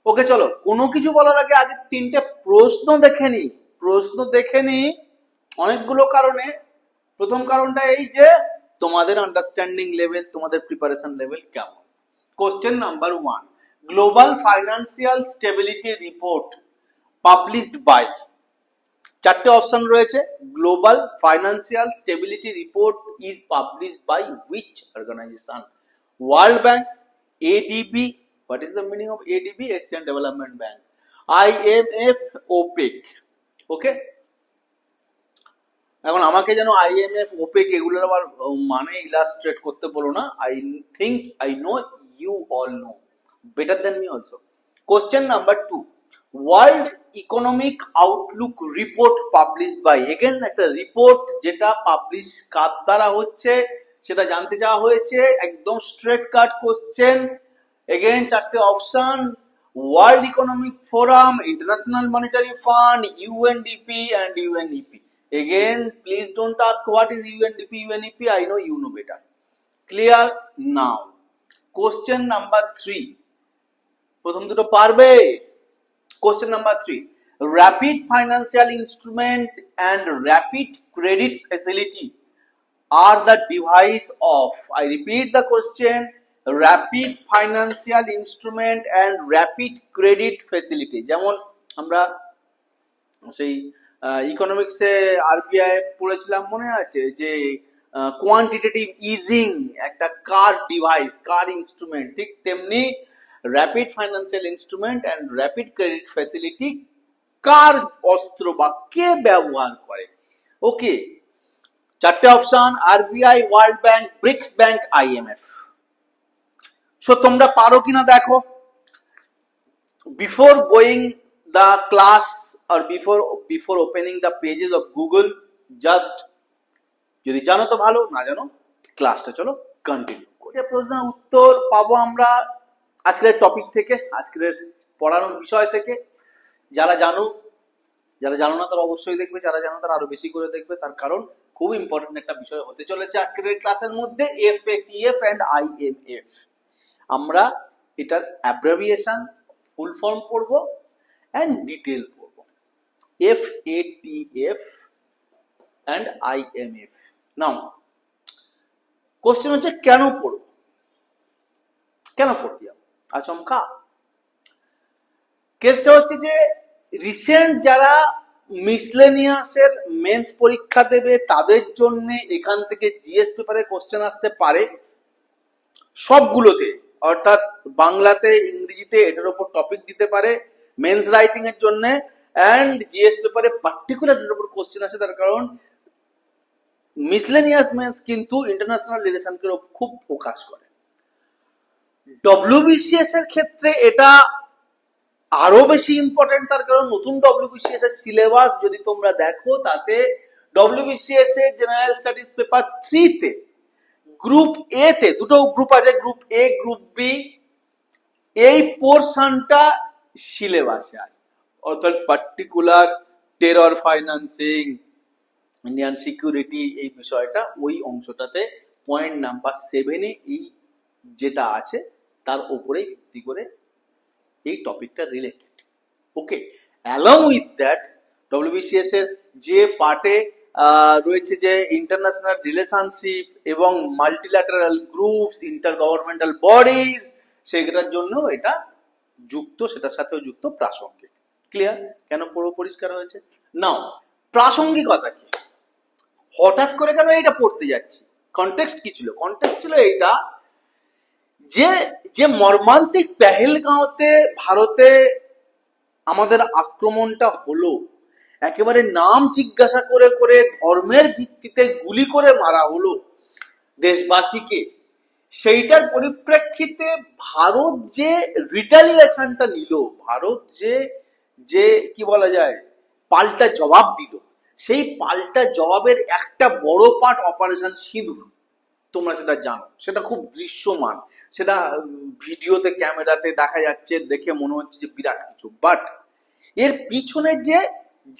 ওকে চলো, কোনো কিছু বলার আগে আগে তিনটে প্রশ্ন দেখে নি অনেকগুলো কারণে। প্রথম কারণটা এই যে তোমাদের আন্ডারস্ট্যান্ডিং লেভেল, তোমাদের প্রিপারেশন লেভেল কেমন। Question number 1, global financial stability report published by, চারটে অপশন রয়েছে। Global financial stability report is published by which organisation? World Bank, ADB, what is the meaning of ADB? Asian Development Bank, IMF, OPEC. ওকে, এখন আমাকে যেন IMF, OPEC এগুলোর আবার মানে illustrate করতে বলো না। I think I know, you all know better than me also. Question number 2, World Economic Outlook report published by, again একটা রিপোর্ট যেটা পাবলিশ কার দ্বারা হচ্ছে সেটা জানতে চাওয়া হয়েছে। একদম স্ট্রেট কাট কোশ্চেন। এগেন চারটে option, World Economic Forum, International Monetary Fund, UNDP and UNEP. Again, please don't ask what is UNDP, UNEP. I know you know better. Clear now. Question number 3, প্রথম দুটো পারবে। Question number 3, rapid financial instrument and rapid credit facility are the device of, I repeat the question, rapid financial instrument and rapid credit facility। যেমন আমরা সেই ইকোনমিক্সে RBI পড়েছিলাম, মনে আছে যে কোয়ান্টিটেটিভ ইজিং একটা কার ডিভাইস, কার ইনস্ট্রুমেন্ট, ঠিক তেমনি rapid financial instrument and rapid credit facility কার অস্ত্র বা কে ব্যবহার করে? ওকে, চারটে option, RBI, world bank, BRICS bank, IMF। So তোমরা পারো কিনা দেখো। Before going the class or before opening the pages of Google, just যদি জানো তো ভালো, না জানো ক্লাসটা চলো কন্টিনিউ করি। প্রশ্নের উত্তর পাবো আমরা আজকের টপিক থেকে, আজকের পড়ানোর বিষয় থেকে। যারা জানো না তারা অবশ্যই দেখবে, যারা জানো তারা আরো বেশি করে দেখবে, তার কারণ খুব ইম্পর্টেন্ট একটা বিষয় হতে চলেছে আজকের ক্লাসের মধ্যে, FATF and IMF। আমরা এটার অ্যাব্রিভিয়েশন, ফুল ফর্ম পড়বো and detail পড়বো, FATF and IMF। Now question হচ্ছে কেন পড়বো, কেন পড়তে যাবো আচমকা? কেসটা হচ্ছে যে রিসেন্ট যারা মিসলেনিয়াসের মেন্স পরীক্ষা দেবে তাদের জন্য এখান থেকে জিএস পেপারে কোশ্চেন আসতে পারে সবগুলোতে, অর্থাৎ বাংলাতে, ইংরেজিতে এটার উপর টপিক দিতে পারে মেন্স রাইটিং এর জন্য, এন্ড জিএস পেপারে পার্টিকুলার এর উপর কোশ্চেন আছে। তার কারণ মিসলেনিয়াস মেন্স কিন্তু ইন্টারন্যাশনাল রিলেশনকে খুব ফোকাস করে। WBCS এর ক্ষেত্রে এটা আরো বেশি ইম্পর্টেন্ট, তার কারণ নতুন WBCS এর সিলেবাস যদি তোমরা দেখো, তাতে WBCS এর জেনারেল স্টাডিজ পেপার 3 তে, গ্রুপ এ তে, দুটো গ্রুপ আছে, গ্রুপ এ, গ্রুপ বি, এই পোরশনটা সিলেবাসে আছে। অর্থাৎ particular terror financing, Indian security, এই বিষয়টা ওই অংশটাতে পয়েন্ট নাম্বার 7 এ এই যেটা আছে তার উপরে ভিত্তি করে এই টপিকটা related. Okay, along with that WBCS এর যে পার্টে রয়েছে যে ইন্টারন্যাশনাল রিলেশনশিপ এবং multilateral groups, inter governmental bodies, সেগুলোর জন্য এটা যুক্ত, সেটার সাথেও যুক্ত প্রাসঙ্গিক। ক্লিয়ার? কেন পুরো পরিষ্কার হয়েছে? নাও প্রাসঙ্গিকতা কি, হঠাৎ করে কেন এটা পড়তে যাচ্ছি, কনটেক্সট কি ছিল? কনটেক্সট ছিল এইটা যে মর্মান্তিক পেহেলগাঁওতে ভারতে আমাদের আক্রমণটা হলো, একেবারে নাম জিজ্ঞাসা করে করে ধর্মের ভিত্তিতে গুলি করে মারা হলো দেশবাসীকে, সেইটার পরিপ্রেক্ষিতে ভারত যে রিটালিয়েশনটা নিল, ভারত যে কি বলা যায় পাল্টা জবাব দিল, সেই পাল্টা জবাবের একটা বড় পার্ট অপারেশন সিঁদুর। তোমরা সেটা জানো, সেটা খুব দৃশ্যমান, সেটা ভিডিওতে ক্যামেরাতে দেখা যাচ্ছে, দেখে মনে হচ্ছে যে বিরাট কিছু, বাট এর পিছনে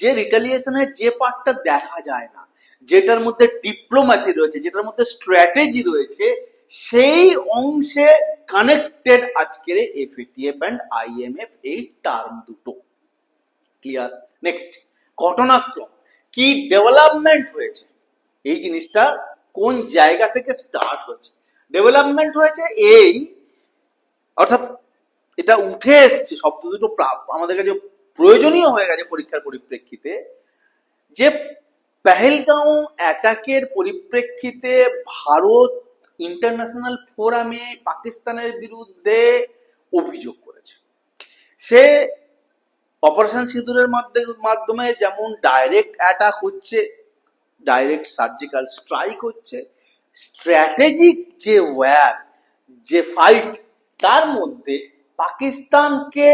যে রিটালিয়েশনের যে পার্টটা দেখা যায় না, যেটার মধ্যে ডিপ্লোম্যাসি রয়েছে, যেটার মধ্যে স্ট্র্যাটেজি রয়েছে, সেই অংশে কানেক্টেড আজকের এফএটিএফ অ্যান্ড আইএমএফ এই টার্ম দুটো। ক্লিয়ার? নেক্সট, ঘটনাক্রম কি ডেভেলপমেন্ট হয়েছে, এই জিনিসটা কোন জায়গা থেকে স্টার্ট হয়েছে। ডেভেলপমেন্ট হয়েছে এই, অর্থাৎ এটা উঠে এসছে শব্দ দুটো আমাদের কাছে প্রয়োজনীয় হয়ে গেছে পরীক্ষার পরিপ্রেক্ষিতে, যে পেহেলগাঁও অ্যাটাকের পরিপ্রেক্ষিতে ভারত ইন্টারন্যাশনাল ফোরামে পাকিস্তানের বিরুদ্ধে অভিযোগ করেছে। সে অপারেশন সিঁদুরের মাধ্যমে যেমন ডাইরেক্ট অ্যাটাক হচ্ছে, ডাইরেক্ট সার্জিক্যাল স্ট্রাইক হচ্ছে, স্ট্র্যাটেজিক যে ওয়্যার, যে ফাইট, তার মধ্যে পাকিস্তানকে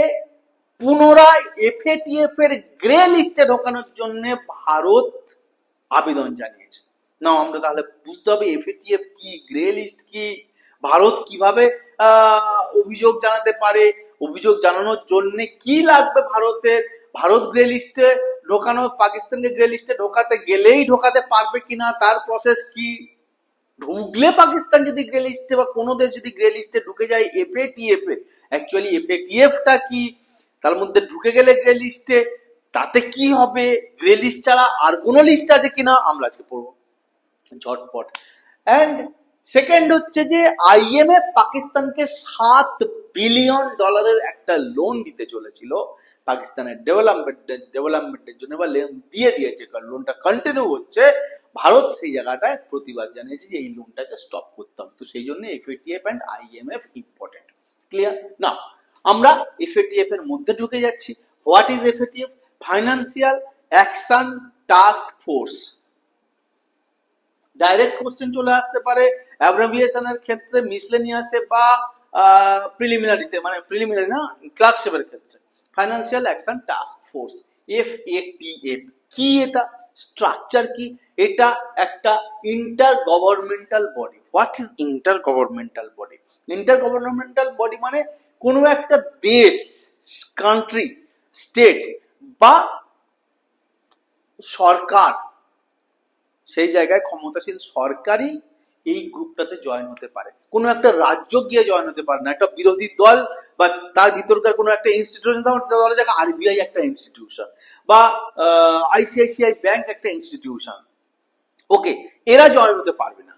পুনরায় এফএটিএফ এর গ্রে লিস্টে ঢোকানোর জন্য ভারত আবেদন জানিয়েছে। না, আমরা তাহলে বুঝতে হবে এফএটিএফ কি, গ্রে লিস্ট কি, ভারত কিভাবে অভিযোগ জানাতে পারে, অভিযোগ জানানোর জন্য কি লাগবে ভারতের, ভারত গ্রে লিস্টে ঢোকানো, পাকিস্তানকে গ্রে লিস্টে ঢোকাতে গেলেই ঢোকাতে পারবে কিনা, তার প্রসেস কি, ঢুকলে পাকিস্তান যদি গ্রে লিস্টে বা কোনো দেশ যদি গ্রে লিস্টে ঢুকে যায় এফএটিএফ এর, অ্যাকচুয়ালি এফএটিএফটা কি, তার মধ্যে ঢুকে গেলে গ্রে লিস্টে তাতে কি হবে, গ্রে লিস্ট ছাড়া আর কোনো লিস্ট আছে কিনা, আমরা আজকে পড়বো ঝটপট। অ্যান্ড সেকেন্ড হচ্ছে যে আইএমএফ পাকিস্তানকে $7 বিলিয়ন একটা লোন দিতে চলেছিল পাকিস্তানের ডেভেলপমেন্টের জন্য, বা দিয়ে দিয়েছে, কারণ লোনটা কন্টিনিউ হচ্ছে। ভারত সেই জায়গাটায় প্রতিবাদ জানিয়েছে যে এই লোনটাকে স্টপ করতে হবে। তো সেই জন্য FATF and IMF important. Clear? না, আমরা এফএটিএফ এর মধ্যে ঢুকে যাচ্ছি। What is FATF? Financial action task force. Direct question চলে আসতে পারে অ্যাব্রিভিয়েশনের ক্ষেত্রে, মিসলেনিয়াসে বা প্রিলিমিনারিতে, মানে প্রিলিমিনারি না, ক্লার্কশিপের ক্ষেত্রে। Financial action task force, FATF কি, এটা স্ট্রাকচার কি? এটা একটা inter governmental body. What is inter governmental body? Intergovernmental body মানে কোনো একটা দেশ, কান্ট্রি, স্টেট বা সরকার, সেই জায়গায় ক্ষমতাসীন সরকারই এই গ্রুপটাতে জয়েন হতে পারে। কোনো একটা রাজ্য গিয়ে জয়েন হতে পারে না, একটা বিরোধী দল বা তার ভিতরকার কোনো একটা ইনস্টিটিউশন, ধরা যাক আরবিআই একটা ইনস্টিটিউশন, বা আইসিআইসিআই ব্যাংক একটা ইনস্টিটিউশন, ওকে, এরা জয়েন হতে পারবে না।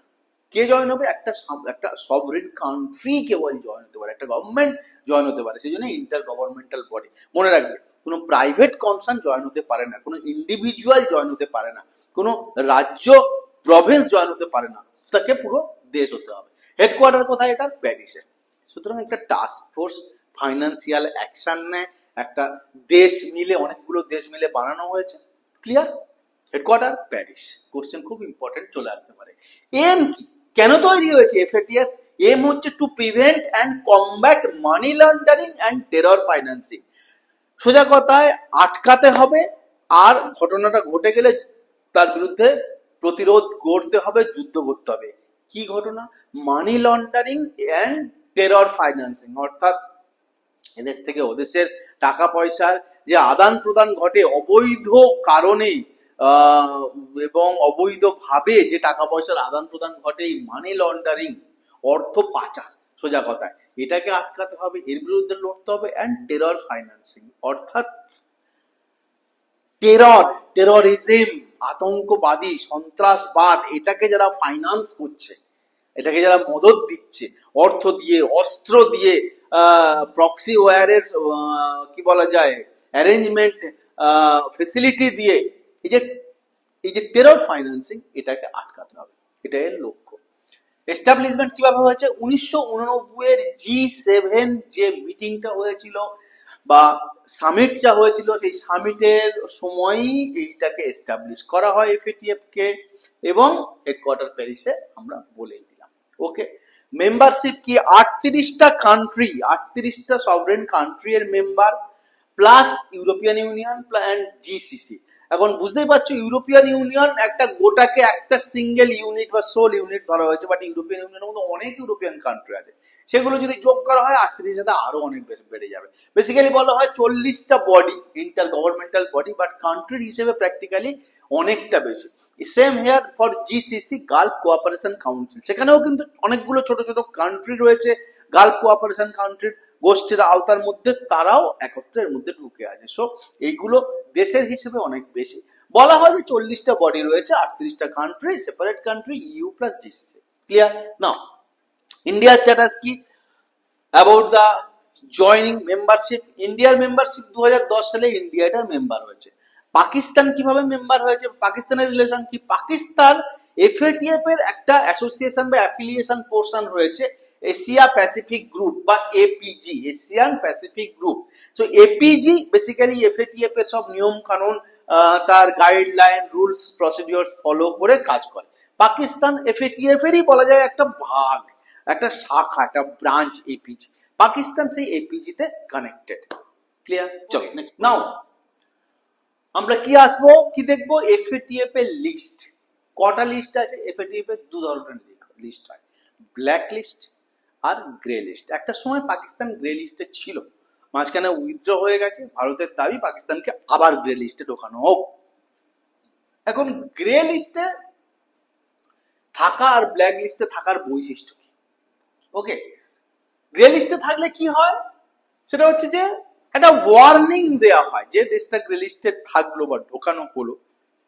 কে জয়েন হবে? একটা সভরেন কান্ট্রি কেবল জয়েন হতে পারে, একটা গভর্নমেন্ট জয়েন হতে পারে। সেই জন্য ইন্টার গভর্নমেন্টাল বডি। মনে রাখবে, কোনো প্রাইভেট কনসার্ন জয়েন হতে পারে না, কোনো ইন্ডিভিজুয়াল জয়েন হতে পারে না, কোনো রাজ্য প্রভিন্স জয়েন হতে পারে না, তাকে পুরো দেশ হতে হবে। হেডকোয়ার্টার কোথায়? এটা প্যারিসে। সুতরাং একটা টাস্ক ফোর্স ফাইন্যান্সিয়াল অ্যাকশন নেয়, একটা দেশ মিলে, অনেকগুলো দেশ মিলে বানানো হয়েছে। ক্লিয়ার? Headquarter Paris. কোশ্চেন খুব ইম্পর্টেন্ট চলে আসতে পারে। এম কি, কেন তৈরি হয়েছে এফএটিএফ? এম হচ্ছে to prevent and combat money laundering and terror financing. সোজা কথায় আটকাতে হবে, আর ঘটনাটা ঘটে গেলে তার বিরুদ্ধে প্রতিরোধ গড়তে হবে, যুদ্ধ করতে হবে। কি ঘটনা? Money laundering and terror financing, অর্থাৎ এদেশ থেকে ওদেশের টাকা পয়সার যে আদান প্রদান ঘটে অবৈধ কারণে এবং অবৈধভাবে যে টাকা পয়সার আদান প্রদান ঘটে, এই মানি লন্ডারিং, অর্থ পাচার, সোজা কথায় এটাকে আটকাতে হবে, এর বিরুদ্ধে লড়তে হবে। অ্যান্ড টেরর ফাইন্যান্সিং, অর্থাৎ টেররিজম, আতঙ্কবাদী, সন্ত্রাসবাদ, এটাকে যারা ফাইন্যান্স করছে, এটাকে যারা মদত দিচ্ছে অর্থ দিয়ে, অস্ত্র দিয়ে, প্রক্সি ওয়্যারের কি বলা যায়, অ্যারেঞ্জমেন্ট ফেসিলিটি দিয়ে, এই যে টেরর ফাইন্যান্সিং, এটাকে আটকাতে হবে। এটা এর লক্ষ্য। এস্টাবলিশমেন্ট কিভাবে হয়েছে? 1989 এর G7 যে মিটিংটা হয়েছিল বা সামিট যা হয়েছিল, সেই সামিটের সময়ই এইটাকে এস্টাবলিশ করা হয় এফএটিএফ কে, এবং হেডকোয়ার্টার প্যারিসে আমরা বলেই দিলাম। ওকে, মেম্বারশিপ কি? 38টা কান্ট্রি, 38টা সভরেন কান্ট্রি এর member, plus European union and GCC. এখন বুঝতেই পারছো, ইউরোপিয়ান ইউনিয়ন একটা গোটাকে একটা সিঙ্গেল ইউনিট বা সোল ইউনিট ধরা হয়েছে, বাট ইউরোপিয়ান ইউনিয়নের মধ্যে অনেক ইউরোপিয়ান কান্ট্রি আছে, সেগুলো যদি যোগ করা হয় 38 সাথে আরো অনেক বেশি বেড়ে যাবে। বেসিক্যালি বলা হয় 40টা body, intergovernmental body, but কান্ট্রির হিসেবে প্র্যাকটিক্যালি অনেকটা বেশি। Same here for GCC, gulf cooperation council, সেখানেও কিন্তু অনেকগুলো ছোট ছোট কান্ট্রি রয়েছে, গালফ কোঅপারেশন কান্ট্রির গোষ্ঠীর আওতার মধ্যে তারাও একত্রের মধ্যে ঢুকে আছে। সো এইগুলো দেশের হিসেবে অনেক বেশি। বলা হয় যে 40টা বডি রয়েছে, 38টা country, separate country, EU plus GCC. Clear? Now ইন্ডিয়ার স্ট্যাটাস কি অ্যাবাউট দ্য জয়নিং মেম্বারশিপ? ইন্ডিয়ার মেম্বারশিপ 2010 সালে ইন্ডিয়া এটার মেম্বার হয়েছে। পাকিস্তান কিভাবে মেম্বার হয়েছে? পাকিস্তানের রিলেশন কি? পাকিস্তান এফএটিএফ এর একটা অ্যাসোসিয়েশন বা অ্যাফিলিয়েশন পোর্শন রয়েছে এশিয়া প্যাসিফিক গ্রুপ বা এপিজি, এশিয়ান প্যাসিফিক গ্রুপ। তো এপিজি বেসিক্যালি এফএটিএফ এর সব নিয়ম কানুন, তার গাইডলাইন, রুলস, প্রসিডিওরস ফলো করে কাজ করে। পাকিস্তান এফএটিএফ এরই বলা যায় একটা ভাগ, একটা শাখা, একটা ব্রাঞ্চ এপিজি। পাকিস্তান সেই এপিজি তে কানেক্টেড। ক্লিয়ার? চলো নেক্সট। নাও আমরা কি আসবো, কি দেখবো? এফএটিএফ এর লিস্ট। কটা লিস্ট আছে? এফএটিএফ এর দু ধরনের লিস্ট হয়, ব্ল্যাক লিস্ট আর গ্রে লিস্ট। একটা সময় পাকিস্তান গ্রে লিস্টে ছিল, মাঝখানে উইথড্র হয়ে গেছে। ভারতের দাবি পাকিস্তানকে আবার গ্রে লিস্টে ঢোকানো হোক। এখন গ্রে লিস্টে থাকা আর ব্ল্যাক লিস্টে থাকার বৈশিষ্ট্য কি? ওকে, গ্রে লিস্টে থাকলে কি হয় সেটা হচ্ছে যে একটা ওয়ার্নিং দেওয়া হয়, যে দেশটা গ্রে লিস্টে থাকলো বা ঢোকানো হলো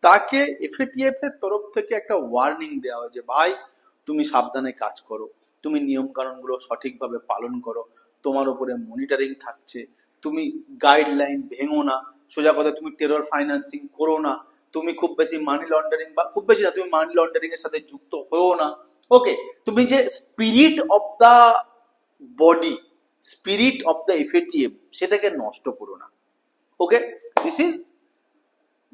তাকে এফএটিএফ এর তরফ থেকে একটা ওয়ার্নিং দেওয়া হয় যে ভাই তুমি সাবধানে কাজ করো, তুমি নিয়ম কানুনগুলো সঠিকভাবে পালন করো, তোমার উপরে মনিটরিং থাকছে, তুমি গাইডলাইন ভেঙো না, সোজা কথা তুমি টেরর ফাইন্যান্সিং করো না, তুমি খুব বেশি মানি লন্ডারিং বা খুব বেশি না তুমি মানি লন্ডারিং এর সাথে যুক্ত হও না। ওকে, তুমি যে spirit of the body, spirit of the FATF সেটাকে নষ্ট করো না। Okay, this is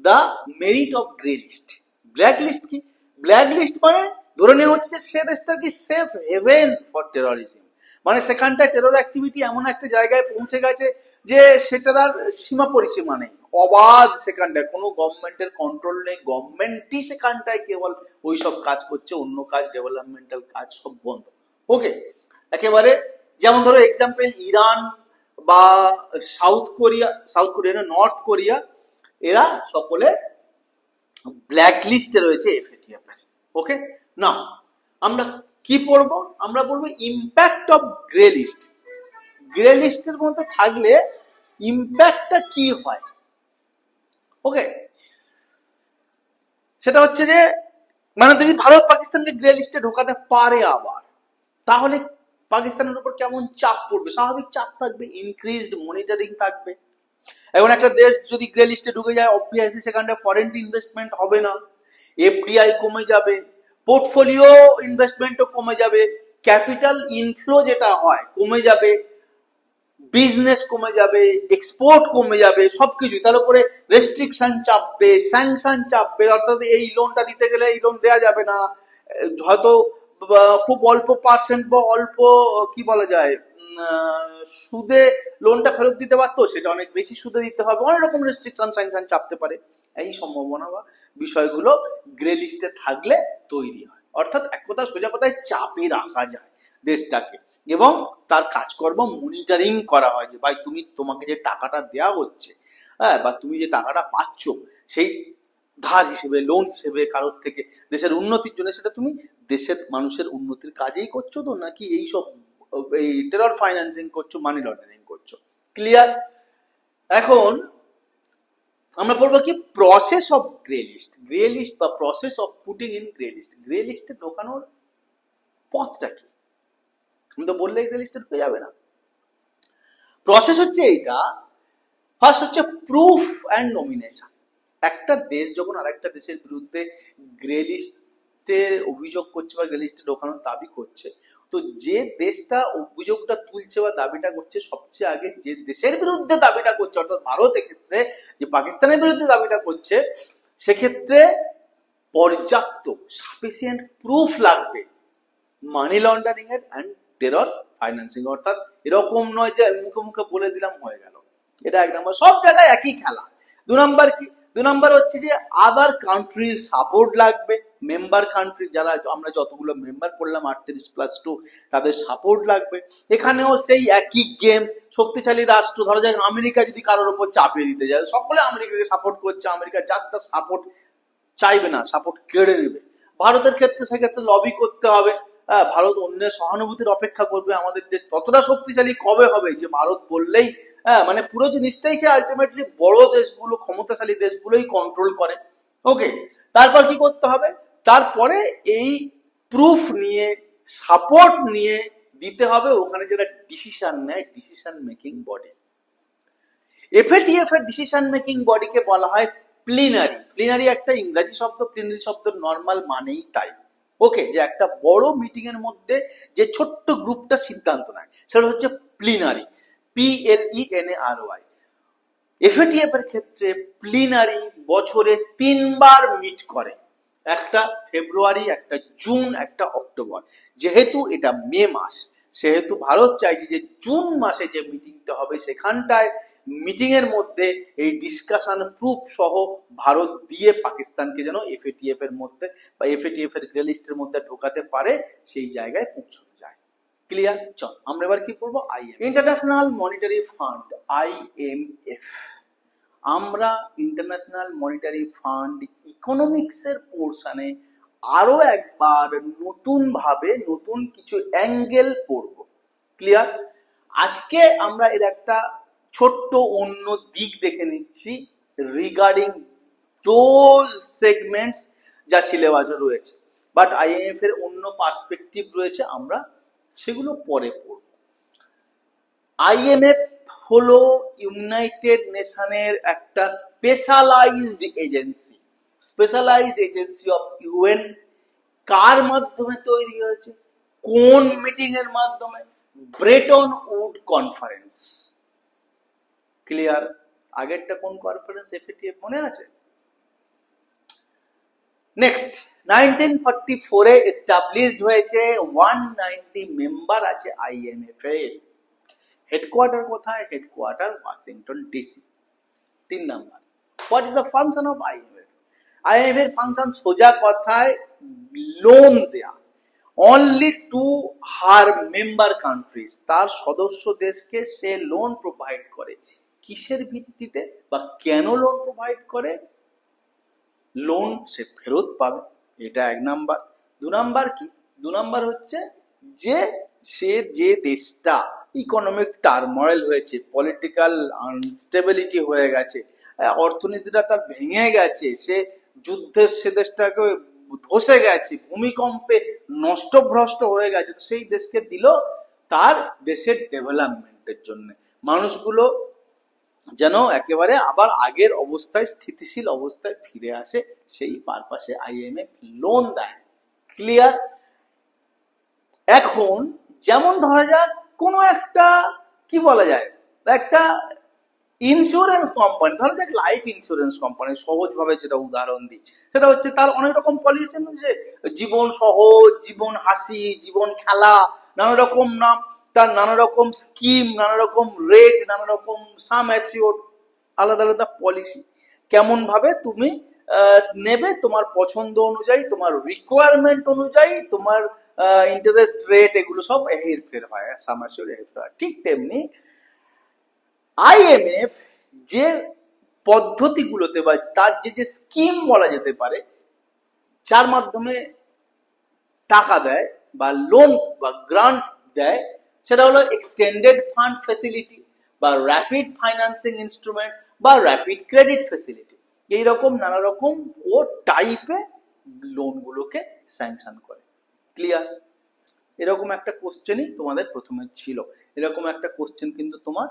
the merit of grey list. Black list কি? ব্ল্যাক লিস্ট মানে ধরে নেওয়া হচ্ছে যে সে দেশটা কি সেফ হেভেন ফর টেররিজম, মানে সেখানটায় টেরর অ্যাক্টিভিটি এমন একটা জায়গায় পৌঁছে গেছে যে সেটার আর সীমা পরিসীমা নেই, অবাধ সেখানটায়, কোনো গভর্নমেন্টের কন্ট্রোল নেই, গভর্নমেন্টই সেখানটায় কেবল ওই সব কাজ করছে, অন্য কাজ ডেভেলপমেন্টাল কাজ সব বন্ধ। ওকে, একেবারে যেমন ধরো এক্সাম্পল ইরান বা সাউথ কোরিয়া না নর্থ কোরিয়া, এরা সকলে ব্ল্যাক লিস্টে রয়েছে এফএটিএফ এর। ওকে, না আমরা কি পড়বো? আমরা পড়বো impact of grey list. Grey লিস্টের মধ্যে থাকলে ইম্প্যাক্টটা কি হয়? ওকে, সেটা হচ্ছে যে মানে যদি ভারত পাকিস্তানকে গ্রে লিস্টে ঢোকাতে পারে আবার, তাহলে পাকিস্তানের উপর কেমন চাপ পড়বে? স্বাভাবিক চাপ থাকবে, ইনক্রিজড মনিটরিং থাকবে। এখন একটা দেশ যদি গ্রে লিস্টে ঢুকে যায়, অবভিয়াসলি সেখানটা ফরেন ইনভেস্টমেন্ট হবে না, এফডিআই কমে যাবে, পোর্টফোলিও ইনভেস্টমেন্টও কমে যাবে, ক্যাপিটাল ইনফ্লো যেটা হয় কমে যাবে, বিজনেস কমে যাবে, এক্সপোর্ট কমে যাবে, সবকিছু। তার উপরে রেস্ট্রিকশন চাপবে, স্যাংশন চাপবে, অর্থাৎ এই লোনটা দিতে গেলে এই লোন দেওয়া যাবে না, হয়তো খুব অল্প পার্সেন্ট বা অল্প কি বলা যায় সুদে লোনটা ফেরত দিতে পারতো, সেটা অনেক বেশি সুদে দিতে হবে, অনেক রকম রেস্ট্রিকশন স্যাংশন চাপতে পারে। এই সম্ভাবনা বা বিষয়গুলো গ্রে লিস্টে থাকলে তৈরি হয়। অর্থাৎ এক কথা সোজা কথায় চাপে রাখা যায় দেশটাকে, এবং তার কাজকর্ম মনিটরিং করা হয় যে ভাই তুমি, তোমাকে যে টাকাটা দেওয়া হচ্ছে, হ্যাঁ, বা তুমি যে টাকাটা পাচ্ছ সেই ধার হিসেবে, লোন হিসেবে কারোর থেকে দেশের উন্নতির জন্য, সেটা তুমি দেশের মানুষের উন্নতির কাজেই করছো তো, নাকি এইসব এই টেরর ফাইন্যান্সিং করছো, মানি লন্ডারিং করছো? ক্লিয়ার? এখন আমরা বলবো কি process of grey list. Grey list বা process of putting in grey list, grey লিস্টে ঢোকানোর পথটা কি? আমি তো বললেই গ্রে লিস্টে ঢুকে যাবে না। প্রসেস হচ্ছে এইটা, ফার্স্ট হচ্ছে প্রুফ অ্যান্ড নমিনেশন। একটা দেশ যখন আরেকটা দেশের বিরুদ্ধে গ্রে লিস্টের অভিযোগ করছে বা গ্রে লিস্টে ঢোকানোর দাবি করছে, তো যে দেশটা অভিযোগটা তুলছে বা দাবিটা করছে, সবচেয়ে আগে যে দেশের বিরুদ্ধে দাবিটা করছে, অর্থাৎ ভারতের ক্ষেত্রে যে পাকিস্তানের বিরুদ্ধে দাবিটা করছে, সেক্ষেত্রে পর্যাপ্ত সাফিসিয়েন্ট প্রুফ লাগবে মানি লন্ডারিং এর অ্যান্ড টেরর ফাইন্যান্সিং। অর্থাৎ এরকম নয় যে মুখে মুখে বলে দিলাম হয়ে গেল, এটা এক নম্বর। সব জায়গায় একই খেলা। দু নম্বর কি? দু নম্বর হচ্ছে যে আদার কান্ট্রির সাপোর্ট লাগবে, মেম্বার কান্ট্রি যারা আমরা যতগুলো মেম্বার পড়লাম 38+2, তাদের সাপোর্ট লাগবে। এখানেও সেই একই গেম, শক্তিশালী রাষ্ট্র, ধরো যাক আমেরিকা যদি কারোর উপর চাপিয়ে দিতে যায়, সকলে আমেরিকাকে সাপোর্ট করছে, আমেরিকা যার তার সাপোর্ট চাইবে না, সাপোর্ট কেড়ে নেবে। ভারতের ক্ষেত্রে সেক্ষেত্রে লবি করতে হবে, ভারত অন্যের সহানুভূতির অপেক্ষা করবে, আমাদের দেশ ততটা শক্তিশালী কবে হবে যে ভারত বললেই মানে পুরো জিনিসটাই সে আলটিমেটলি বড় দেশগুলো, ক্ষমতাশালী দেশগুলোই কন্ট্রোল করে। ওকে, তারপর কি করতে হবে? তারপরে এই প্রুফ নিয়ে, সাপোর্ট নিয়ে দিতে হবে ওখানে যারা ডিসিশন নেয়, ডিসিশন মেকিং বডি। এফএটিএফ এর ডিসিশন মেকিং বডিকে বলা হয় প্লিনারি। প্লিনারি একটা ইংরেজি শব্দ, প্লিনারি শব্দ নর্মাল মানেই তাই। ওকে, যে একটা বড় মিটিং এর মধ্যে যে ছোট্ট গ্রুপটা সিদ্ধান্ত নেয় সেটা হচ্ছে প্লিনারি, PLENARY। এফএটিএফ এর ক্ষেত্রে প্লিনারি বছরে 3বার মিট করে, একটা ফেব্রুয়ারি, একটা জুন, একটা অক্টোবর। যেহেতু এটা মে মাস, সেহেতু ভারত চাইছে যে জুন মাসে যে মিটিংটা হবে সেখানটায় মিটিং এর মধ্যে এই ডিসকাশন প্রুফ সহ ভারত দিয়ে পাকিস্তানকে যেন এফএটিএফ এর মধ্যে বা এফএটিএফ এর গ্রে লিস্টের মধ্যে ঢোকাতে পারে, সেই জায়গায় পৌঁছানো যায়। ক্লিয়ার? চল আমরা এবার কি করবো? International Monetary fund, IMF। আমরা ইন্টারন্যাশনাল মনিটারি ফান্ড ইকোনমিক্সের পোর্শনে আরো একবার নতুন ভাবে নতুন কিছু অ্যাঙ্গেল পড়ব। ক্লিয়ার? আজকে আমরা এর একটা ছোট্ট অন্য দিক দেখে নিচ্ছি রিগার্ডিং দোজ সেগমেন্টস যা সিলেবাসে রয়েছে, বাট IMF এর অন্য পার্সপেক্টিভ রয়েছে, আমরা সেগুলো পরে পড়ব। IMF হলো ইউনাইটেড নেশনের একটা specialised agency, specialised agency of UN। কার মাধ্যমে তৈরি হয়েছে? কোন মিটিং এর মাধ্যমে? Bretton Wood conference. ক্লিয়ার? আগেরটা কোন কনফারেন্স? এফএটিএফ, মনে আছে? নেক্সট, 1944 এ এস্টাবলিশড হয়েছে, 190 মেম্বার আছে IMF এর। হেডকোয়ার্টার কোথায়? Headquarter Washington DC. 3 number, what is the function of IMF? IMF এর ফাংশন সোজা কথায় লোন দেয়া, only to her member countries. তার সদস্য দেশকে সে লোন প্রোভাইড করে। কিসের ভিত্তিতে বা কেন লোন প্রোভাইড করে? লোন সে ফেরত পাবে, এটা 1 নাম্বার। 2 নাম্বার কি? 2 নাম্বার হচ্ছে যে সে যে দেশটা ইকোনমিক টার্ময়েল হয়েছে, পলিটিক্যাল আনস্টেবিলিটি হয়ে গেছে, অর্থনীতিটা তার ভেঙে গেছে, সে যুদ্ধের সে দেশটাকে ধসে গেছে, ভূমিকম্পে নষ্টভ্রষ্ট হয়ে গেছে, সেই দেশকে দিল তার দেশের ডেভেলপমেন্টের জন্য, মানুষগুলো যেন একেবারে আবার আগের অবস্থায়, স্থিতিশীল অবস্থায় ফিরে আসে, সেই পারপাসে IMF লোন দেয়। ক্লিয়ার? এখন যেমন ধরা যাক কোনো একটা, কি বলা যায়, একটা ইন্স্যুরেন্স কোম্পানি, ধরা যাক লাইফ ইন্স্যুরেন্স কোম্পানি, সহজভাবে যেটা উদাহরণ দিই, সেটা হচ্ছে তার অনেক রকম পলিসি আছে, জীবন সহজ, জীবন হাসি, জীবন খেলা, নানা রকম নাম, তার নানা রকম স্কিম, নানা রকম রেট, নানা রকম সাম অ্যাসিওর, আলাদা আলাদা পলিসি। কেমন ভাবে তুমি নেবে, তোমার পছন্দ অনুযায়ী, তোমার রিকোয়ারমেন্ট অনুযায়ী, তোমার ইন্টারেস্ট রেট, এগুলো সব হেরফের হয়, সাম অ্যাসিওর হেরফের হয়। ঠিক তেমনি IMF যে পদ্ধতিগুলোতে বা তার যে স্কিম বলা যেতে পারে, যার মাধ্যমে টাকা দেয় বা লোন বা গ্রান্ট দেয়, সেটা হলো এক্সটেন্ডেড ফান্ড ফ্যাসিলিটি বা র্যাপিড ফাইন্যান্সিং ইনস্ট্রুমেন্ট বা র্যাপিড ক্রেডিট ফ্যাসিলিটি। এইরকম নানা রকম ও টাইপে লোনগুলোকে স্যাংশন করে। ক্লিয়ার? এরকম একটা কোশ্চেনই তোমাদের প্রথমে ছিল, এরকম একটা কোশ্চেন কিন্তু তোমার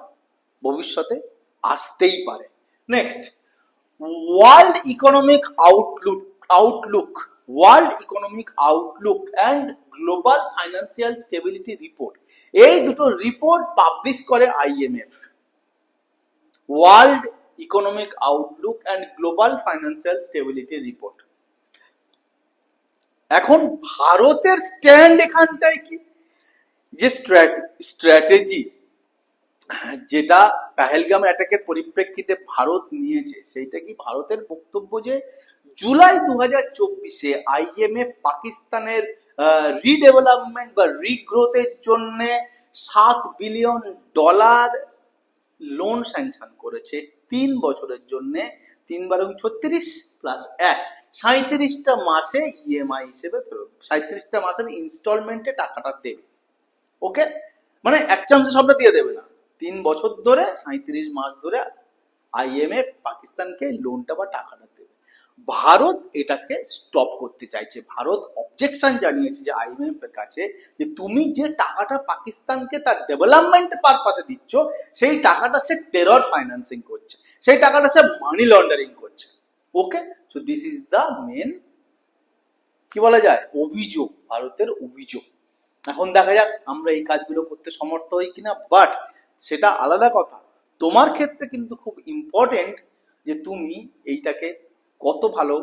ভবিষ্যতে আসতেই পারে। Next, world Economic Outlook, world Economic Outlook and global financial stability report, এই দুটো রিপোর্ট পাবলিশ করে IMF। World Economic Outlook and global financial stability report. এখন ভারতের স্ট্যান্ড এখানটায় কি? যে স্ট্র্যাটেজি যেটা পেহেলগাম অ্যাটাকের পরিপ্রেক্ষিতে ভারত নিয়েছে, সেইটা কি? ভারতের বক্তব্য যে জুলাই 2024-এ IMF পাকিস্তানের রিডেভেলপমেন্ট বা রিগ্রোথের জন্য $7 বিলিয়ন লোন স্যাংশন করেছে 3 বছরের জন্য, 3×36 প্লাস 1, 37টা মাসে ইএমআই হিসেবে ফেরত, 37টা মাসের ইনস্টলমেন্টে টাকাটা দেবে। ওকে, মানে এক চান্সে সবটা দিয়ে দেবে না, 3 বছর ধরে 37 মাস ধরে আইএমএফ পাকিস্তানকে লোনটা বা টাকাটা দেবে। ভারত এটাকে স্টপ করতে চাইছে। ভারত অবজেকশন জানিয়েছে যে আইএমএফ এর কাছে, যে তুমি যে টাকাটা পাকিস্তানকে তার ডেভেলপমেন্ট পারপাসে দিচ্ছ, সেই টাকাটা সে টেরর ফাইন্যান্সিং করছে, সেই টাকাটা সে মানি লন্ডারিং করছে। Okay, so this is the main, কি বলা যায়, অভিযোগ, ভারতের অভিযোগ। এখন দেখা যাক আমরা এই কাজগুলো করতে সমর্থ হই কিনা, বাট সেটা আলাদা কথা। তোমার ক্ষেত্রে কিন্তু খুব ইম্পর্টেন্ট যে তুমি এইটাকে কত ভালো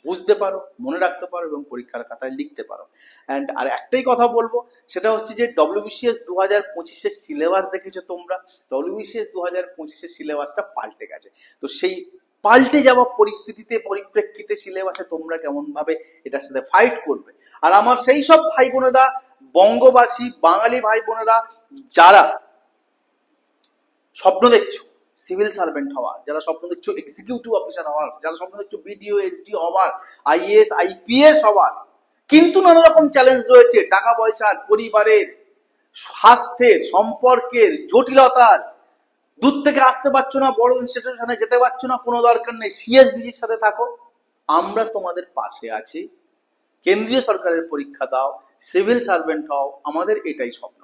বুঝতে পারো, মনে রাখতে পারো এবং পরীক্ষার খাতায় লিখতে পারো। অ্যান্ড আর একটাই কথা বলবো, সেটা হচ্ছে যে ডব্লিউবিসিএস 2025-এর সিলেবাস দেখেছো তোমরা, ডব্লিউবিসিএস 2025-এর সিলেবাসটা পাল্টে গেছে। তো সেই পাল্টে যাওয়া পরিস্থিতিতে, পরিপ্রেক্ষিতে সিলেবাসে তোমরা কেমন ভাবে এটার সাথে ফাইট করবে। আর আমার সেই সব ভাই বোনেরা, বঙ্গবাসী বাঙালি ভাই বোনেরা যারা স্বপ্ন দেখছো সিভিল সার্ভেন্ট হওয়ার, যারা স্বপ্ন দেখছো এক্সিকিউটিভ অফিসার হওয়ার, যারা স্বপ্ন দেখছো বিডিও এসডি হওয়ার, আইএএস আইপিএস হওয়ার, কিন্তু নানা রকম চ্যালেঞ্জ রয়েছে, টাকা পয়সার, পরিবারের, স্বাস্থ্যের, সম্পর্কের, জটিলতার, দূর থেকে আসতে পারছো না, বড় ইনস্টিটিউশনে যেতে পারছো না, কোনো দরকার নেই, সিএসডিজির সাথে থাকো, আমরা তোমাদের পাশে আছি। কেন্দ্রীয় সরকারের পরীক্ষা দাও, সিভিল সার্ভেন্ট হও, আমাদের এটাই স্বপ্ন।